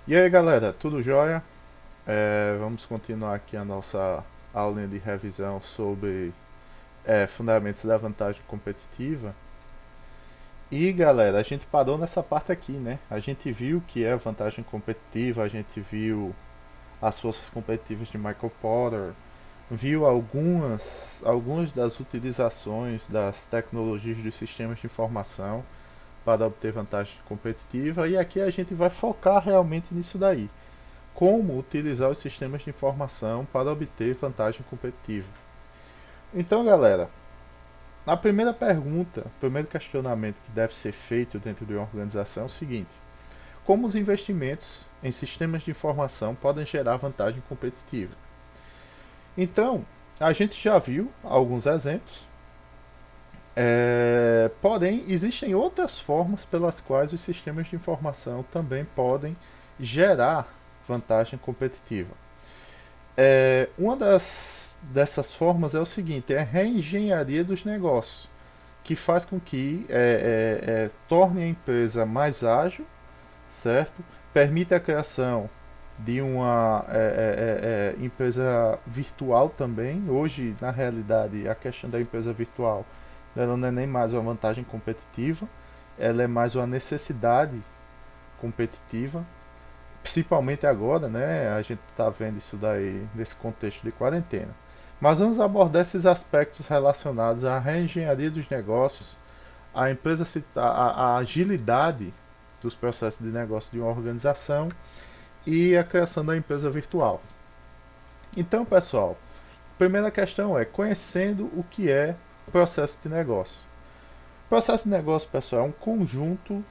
E aí galera, tudo jóia? Vamos continuar aqui a nossa aula de revisão sobre fundamentos da vantagem competitiva. E galera, a gente parou nessa parte aqui, né? A gente viu o que é vantagem competitiva, a gente viu as forças competitivas de Michael Porter, viu algumas das utilizações das tecnologias dos sistemas de informação para obter vantagem competitiva, e aqui a gente vai focar realmente nisso daí. Como utilizar os sistemas de informação para obter vantagem competitiva. Então, galera, a primeira pergunta, o primeiro questionamento que deve ser feito dentro de uma organização é o seguinte: como os investimentos em sistemas de informação podem gerar vantagem competitiva? Então, a gente já viu alguns exemplos, porém, existem outras formas pelas quais os sistemas de informação também podem gerar vantagem competitiva. Uma dessas formas é o seguinte: é a reengenharia dos negócios, que faz com que torne a empresa mais ágil, certo? Permite a criação de uma empresa virtual também. Hoje, na realidade, a questão da empresa virtual ela não é nem mais uma vantagem competitiva, ela é mais uma necessidade competitiva, principalmente agora, né? A gente está vendo isso daí nesse contexto de quarentena. Mas vamos abordar esses aspectos relacionados à reengenharia dos negócios, a empresa a agilidade dos processos de negócio de uma organização e a criação da empresa virtual. Então, pessoal, a primeira questão é conhecendo o que é processo de negócio. Processo de negócio, pessoal, é um conjunto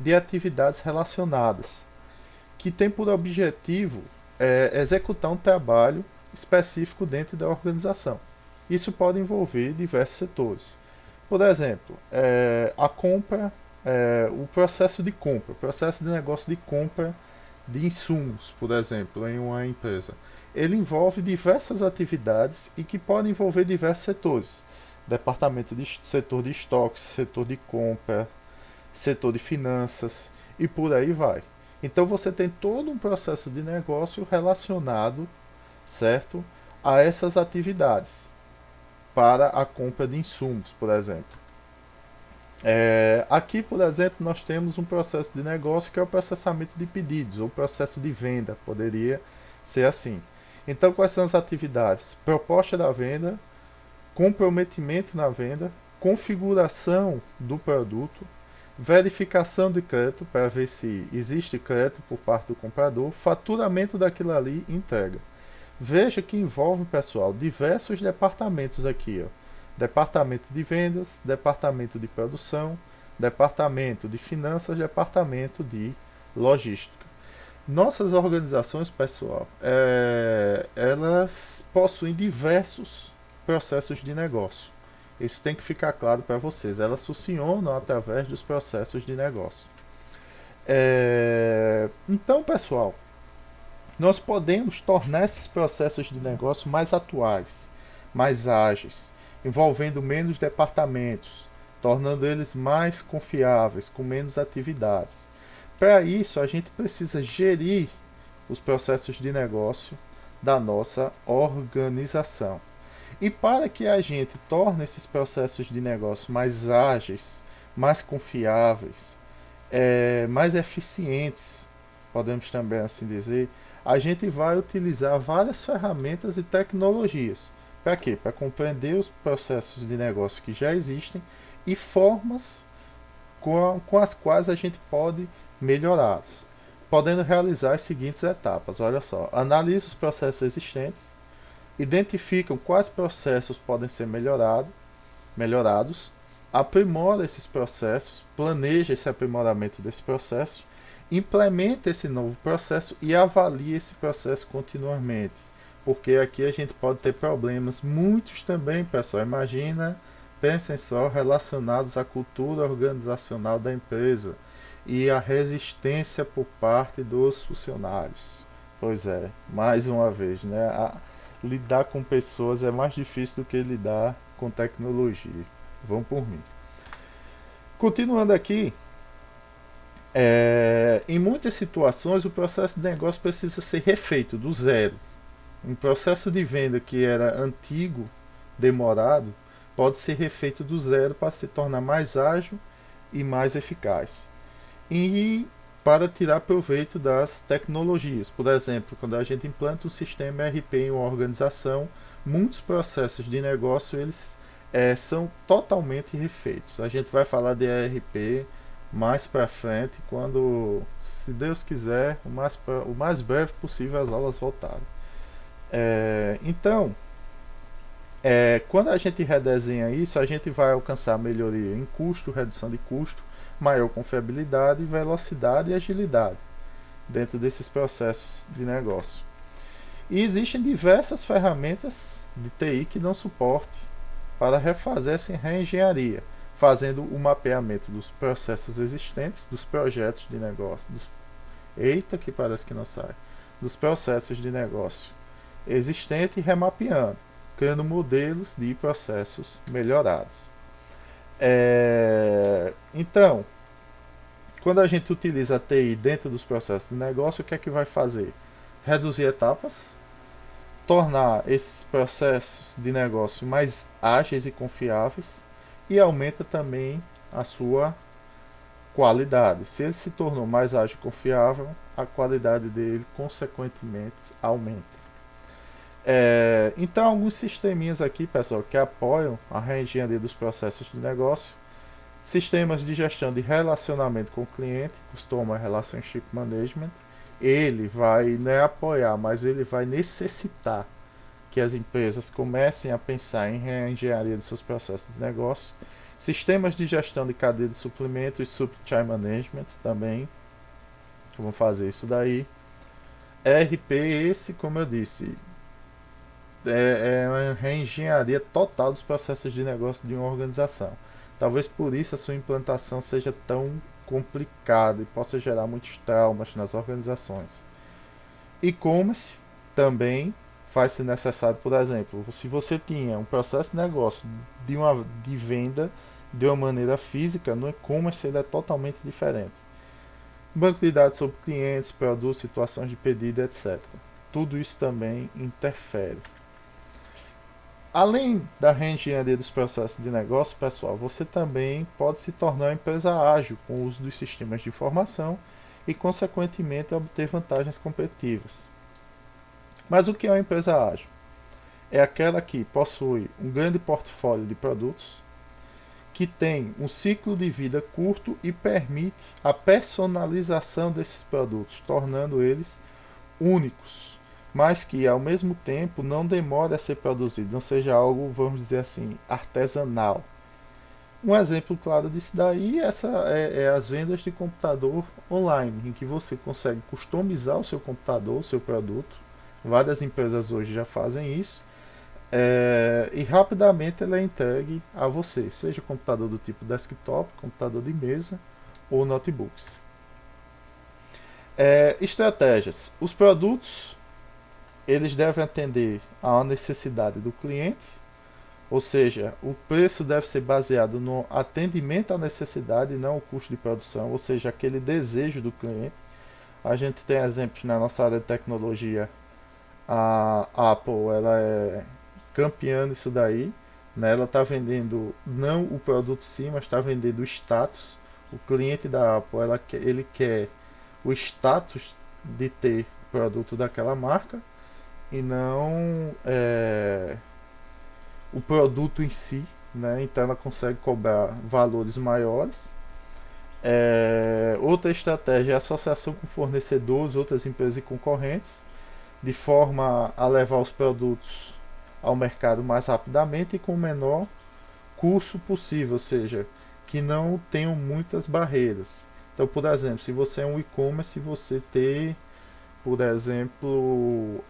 de atividades relacionadas que tem por objetivo executar um trabalho específico dentro da organização. Isso pode envolver diversos setores. Por exemplo, a compra, o processo de negócio de compra de insumos, por exemplo, em uma empresa. Ele envolve diversas atividades e que podem envolver diversos setores. Setor de estoques, setor de compra, setor de finanças e por aí vai. Então você tem todo um processo de negócio relacionado, certo, a essas atividades para a compra de insumos, por exemplo. Aqui, por exemplo, nós temos um processo de negócio que é o processamento de pedidos, ou processo de venda, poderia ser assim. Então, quais são as atividades? Proposta da venda, comprometimento na venda, configuração do produto, verificação de crédito para ver se existe crédito por parte do comprador, faturamento daquilo ali e entrega. Veja que envolve, pessoal, diversos departamentos aqui. Ó. Departamento de vendas, departamento de produção, departamento de finanças, departamento de logística. Nossas organizações, pessoal, elas possuem diversos processos de negócio. Isso tem que ficar claro para vocês. Elas funcionam através dos processos de negócio. Então, pessoal, nós podemos tornar esses processos de negócio mais atuais, mais ágeis, envolvendo menos departamentos, tornando eles mais confiáveis, com menos atividades. Para isso, a gente precisa gerir os processos de negócio da nossa organização. E para que a gente torne esses processos de negócio mais ágeis, mais confiáveis, mais eficientes, podemos também assim dizer, a gente vai utilizar várias ferramentas e tecnologias. Para quê? Para compreender os processos de negócio que já existem e formas com as quais a gente pode melhorá-los. Podendo realizar as seguintes etapas. Olha só, analisa os processos existentes, identificam quais processos podem ser melhorados, aprimora esses processos, planeja esse aprimoramento desse processo, implementa esse novo processo e avalia esse processo continuamente. Porque aqui a gente pode ter problemas, muitos também, pessoal. Imagina, pensem só, relacionados à cultura organizacional da empresa e à resistência por parte dos funcionários. Pois é, mais uma vez, né? Lidar com pessoas é mais difícil do que lidar com tecnologia. Vão por mim. Continuando aqui, Em muitas situações, o processo de negócio precisa ser refeito do zero. Um processo de venda que era antigo, demorado, pode ser refeito do zero para se tornar mais ágil e mais eficaz. E para tirar proveito das tecnologias. Por exemplo, quando a gente implanta um sistema ERP em uma organização, muitos processos de negócio eles são totalmente refeitos. A gente vai falar de ERP mais para frente, quando, se Deus quiser, o mais breve possível as aulas voltarem. Então, quando a gente redesenha isso, a gente vai alcançar melhoria em custo, redução de custo, maior confiabilidade, velocidade e agilidade dentro desses processos de negócio. E existem diversas ferramentas de TI que dão suporte para refazer essa reengenharia, fazendo o mapeamento dos processos existentes, dos projetos de negócio, eita que parece que não sai, dos processos de negócio existente e remapeando, criando modelos de processos melhorados. Então, quando a gente utiliza a TI dentro dos processos de negócio, o que é que vai fazer? Reduzir etapas, tornar esses processos de negócio mais ágeis e confiáveis e aumenta também a sua qualidade. Se ele se tornou mais ágil e confiável, a qualidade dele, consequentemente, aumenta. Então, alguns sisteminhas aqui, pessoal, que apoiam a reengenharia dos processos de negócio. Sistemas de gestão de relacionamento com o cliente, Customer Relationship Management. Ele vai não é apoiar, mas ele vai necessitar que as empresas comecem a pensar em reengenharia dos seus processos de negócio. Sistemas de gestão de cadeia de suplemento e Supply Management também vão fazer isso daí. ERP, esse, como eu disse, é uma reengenharia total dos processos de negócio de uma organização. Talvez por isso a sua implantação seja tão complicada e possa gerar muitos traumas nas organizações. E-commerce também faz-se necessário, por exemplo, se você tinha um processo de negócio de venda de uma maneira física, no e-commerce ele é totalmente diferente. Banco de dados sobre clientes, produtos, situações de pedido, etc. Tudo isso também interfere. Além da reengenharia dos processos de negócio, pessoal, você também pode se tornar uma empresa ágil com o uso dos sistemas de informação e, consequentemente, obter vantagens competitivas. Mas o que é uma empresa ágil? É aquela que possui um grande portfólio de produtos, que tem um ciclo de vida curto e permite a personalização desses produtos, tornando eles únicos, mas que ao mesmo tempo não demore a ser produzido, não seja algo, vamos dizer assim, artesanal. Um exemplo claro disso daí é as vendas de computador online, em que você consegue customizar o seu computador, o seu produto. Várias empresas hoje já fazem isso. E rapidamente ele é entregue a você, seja computador do tipo desktop, computador de mesa ou notebooks. Estratégias. Os produtos eles devem atender à necessidade do cliente, ou seja, o preço deve ser baseado no atendimento à necessidade e não o custo de produção, ou seja, aquele desejo do cliente. A gente tem exemplos na nossa área de tecnologia. A Apple ela é campeã nisso daí, né? Ela está vendendo não o produto sim, mas está vendendo o status. O cliente da Apple ele quer o status de ter o produto daquela marca e não o produto em si, né? Então ela consegue cobrar valores maiores. Outra estratégia é a associação com fornecedores, outras empresas e concorrentes, de forma a levar os produtos ao mercado mais rapidamente e com o menor custo possível, ou seja, que não tenham muitas barreiras. Então, por exemplo, se você é um e-commerce, você ter, por exemplo,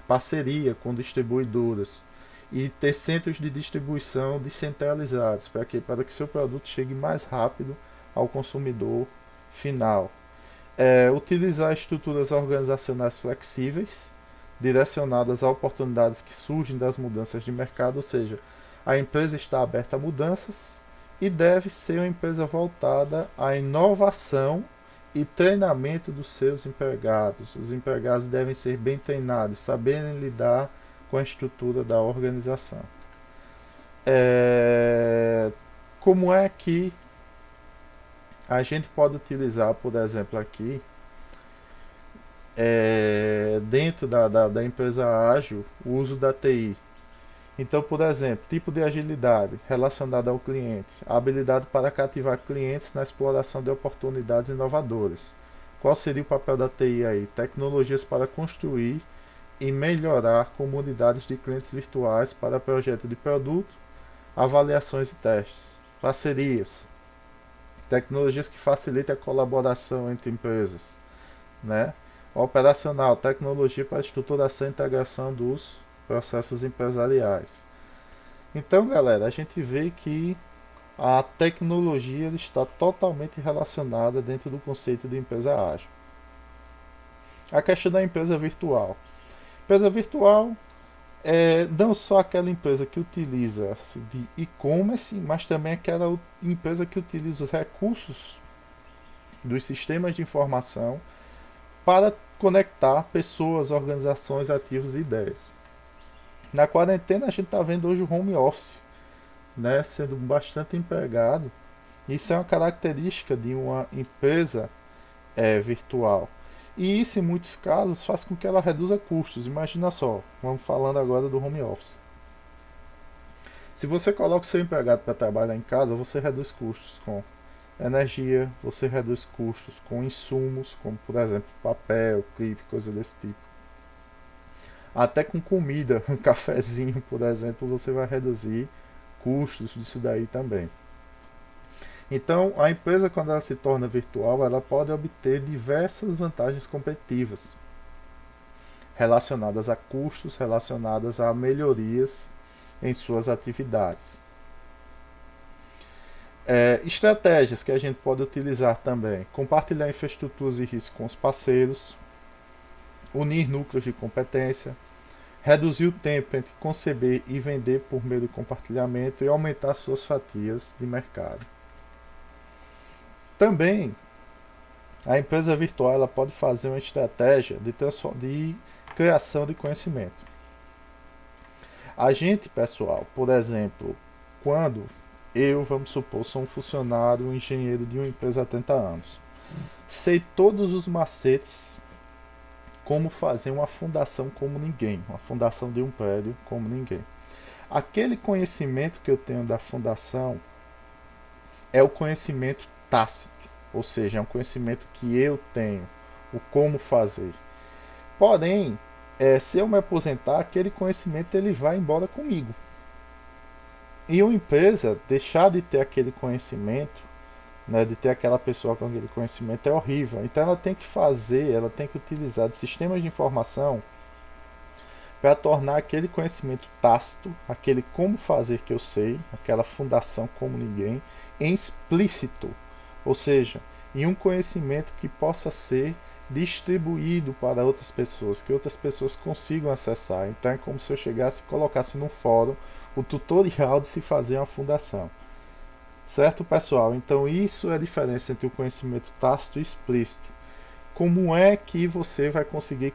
parceria com distribuidoras e ter centros de distribuição descentralizados. Para quê? Para que seu produto chegue mais rápido ao consumidor final. Utilizar estruturas organizacionais flexíveis, direcionadas a oportunidades que surgem das mudanças de mercado, ou seja, a empresa está aberta a mudanças e deve ser uma empresa voltada à inovação e treinamento dos seus empregados. Os empregados devem ser bem treinados, saberem lidar com a estrutura da organização. É, Como é que a gente pode utilizar, por exemplo, aqui, dentro da empresa ágil, o uso da TI? Então, por exemplo, tipo de agilidade relacionada ao cliente, a habilidade para cativar clientes na exploração de oportunidades inovadoras. Qual seria o papel da TI aí? Tecnologias para construir e melhorar comunidades de clientes virtuais para projeto de produto, avaliações e testes. Parcerias, tecnologias que facilitem a colaboração entre empresas, né? Operacional, tecnologia para estruturação e integração dos processos empresariais. Então, galera, a gente vê que a tecnologia está totalmente relacionada dentro do conceito de empresa ágil. A questão da empresa virtual. Empresa virtual é não só aquela empresa que utiliza de e-commerce, mas também aquela empresa que utiliza os recursos dos sistemas de informação para conectar pessoas, organizações, ativos e ideias. Na quarentena a gente está vendo hoje o home office, né, sendo bastante empregado. Isso é uma característica de uma empresa virtual. E isso, em muitos casos, faz com que ela reduza custos. Imagina só, vamos falando agora do home office. Se você coloca o seu empregado para trabalhar em casa, você reduz custos com energia, você reduz custos com insumos, como por exemplo papel, clipe, coisa desse tipo. Até com comida, um cafezinho, por exemplo, você vai reduzir custos disso daí também. Então, a empresa, quando ela se torna virtual, ela pode obter diversas vantagens competitivas relacionadas a custos, relacionadas a melhorias em suas atividades. Estratégias que a gente pode utilizar também: compartilhar infraestruturas e riscos com os parceiros, unir núcleos de competência, reduzir o tempo entre conceber e vender por meio do compartilhamento e aumentar suas fatias de mercado. Também a empresa virtual ela pode fazer uma estratégia de criação de conhecimento. A gente, pessoal, por exemplo, quando eu, vamos supor, sou um funcionário, um engenheiro de uma empresa há 30 anos, sei todos os macetes como fazer uma fundação como ninguém, uma fundação de um prédio como ninguém. Aquele conhecimento que eu tenho da fundação é o conhecimento tácito, ou seja, é um conhecimento que eu tenho, o como fazer. Porém, se eu me aposentar, aquele conhecimento ele vai embora comigo. E uma empresa deixar de ter aquele conhecimento, né, de ter aquela pessoa com aquele conhecimento é horrível. Então ela tem que ela tem que utilizar de sistemas de informação para tornar aquele conhecimento tácito, aquele como fazer que eu sei, aquela fundação como ninguém, em explícito. Ou seja, em um conhecimento que possa ser distribuído para outras pessoas, que outras pessoas consigam acessar. Então é como se eu chegasse e colocasse no fórum o tutorial de se fazer uma fundação. Certo, pessoal? Então isso é a diferença entre o conhecimento tácito e explícito. Como é que você vai conseguir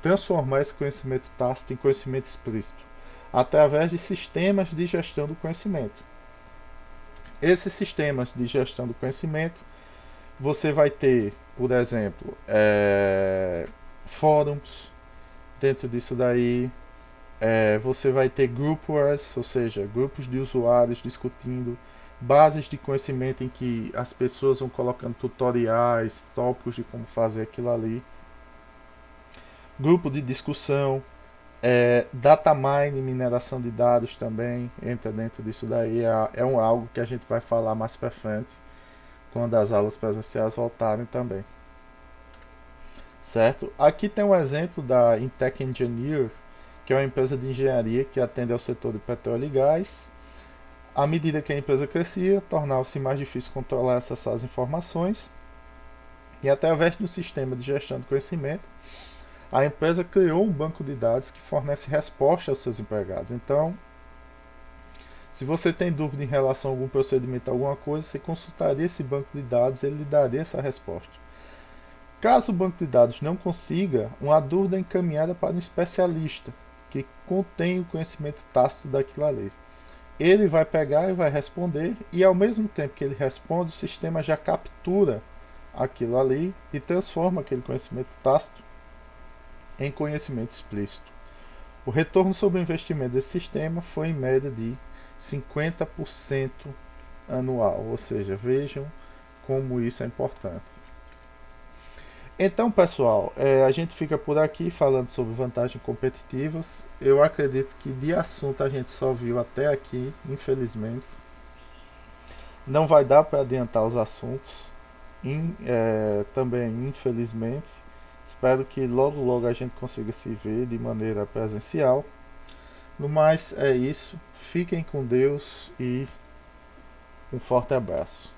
transformar esse conhecimento tácito em conhecimento explícito? Através de sistemas de gestão do conhecimento. Esses sistemas de gestão do conhecimento, você vai ter, por exemplo, fóruns. Dentro disso daí, você vai ter group wars, ou seja, grupos de usuários discutindo bases de conhecimento em que as pessoas vão colocando tutoriais, tópicos de como fazer aquilo ali. Grupo de discussão, data mining, mineração de dados também entra dentro disso daí. Algo que a gente vai falar mais para frente, quando as aulas presenciais voltarem também. Certo? Aqui tem um exemplo da Intech Engineer, que é uma empresa de engenharia que atende ao setor de petróleo e gás. À medida que a empresa crescia, tornava-se mais difícil controlar e acessar as informações. E através de um sistema de gestão de conhecimento, a empresa criou um banco de dados que fornece resposta aos seus empregados. Então, Se você tem dúvida em relação a algum procedimento, alguma coisa, você consultaria esse banco de dados, ele lhe daria essa resposta. Caso o banco de dados não consiga, uma dúvida é encaminhada para um especialista que contém o conhecimento tácito daquilo ali. Ele vai pegar e vai responder, e ao mesmo tempo que ele responde, o sistema já captura aquilo ali e transforma aquele conhecimento tácito em conhecimento explícito. O retorno sobre o investimento desse sistema foi em média de 50% anual, ou seja, vejam como isso é importante. Então, pessoal, a gente fica por aqui falando sobre vantagens competitivas. Eu acredito que de assunto a gente só viu até aqui, infelizmente. Não vai dar para adiantar os assuntos, também, infelizmente. Espero que logo logo a gente consiga se ver de maneira presencial. No mais, é isso. Fiquem com Deus e um forte abraço.